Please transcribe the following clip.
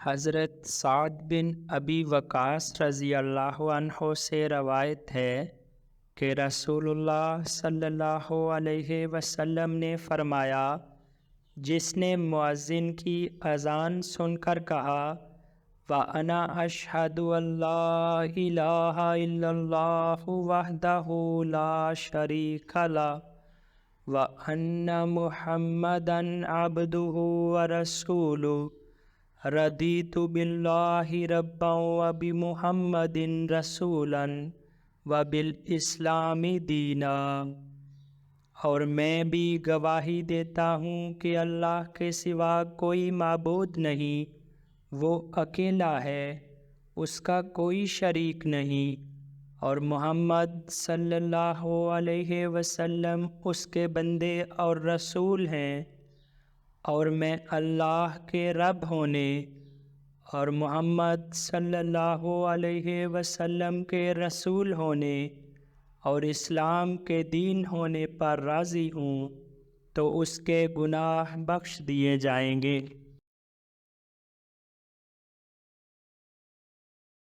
حضرت سعد بن ابی وقاص رضی اللہ عنہ سے روایت ہے کہ رسول اللہ صلی اللہ علیہ وسلم نے فرمایا، جس نے مؤذن کی اذان سن کر کہا وَأَنَا أَشْهَدُ أَن لَّا إِلَٰهَ إِلَّا اللَّهُ وَحْدَهُ لَا شَرِيكَ لَهُ وَأَنَّ مُحَمَّدًا عَبْدُهُ وَرَسُولُهُ رَضِيتُ بِاللَّهِ رَبًّا وَبِمُحَمَّدٍ رَسُولًا وَبِالْإِسْلَامِ دِينًا۔ اور میں بھی گواہی دیتا ہوں کہ اللہ کے سوا کوئی معبود نہیں، وہ اکیلا ہے، اس کا کوئی شریک نہیں، اور محمد صلی اللہ علیہ وسلم اس کے بندے اور رسول ہیں، اور میں اللہ کے رب ہونے اور محمد صلی اللہ علیہ وسلم کے رسول ہونے اور اسلام کے دین ہونے پر راضی ہوں، تو اس کے گناہ بخش دیے جائیں گے۔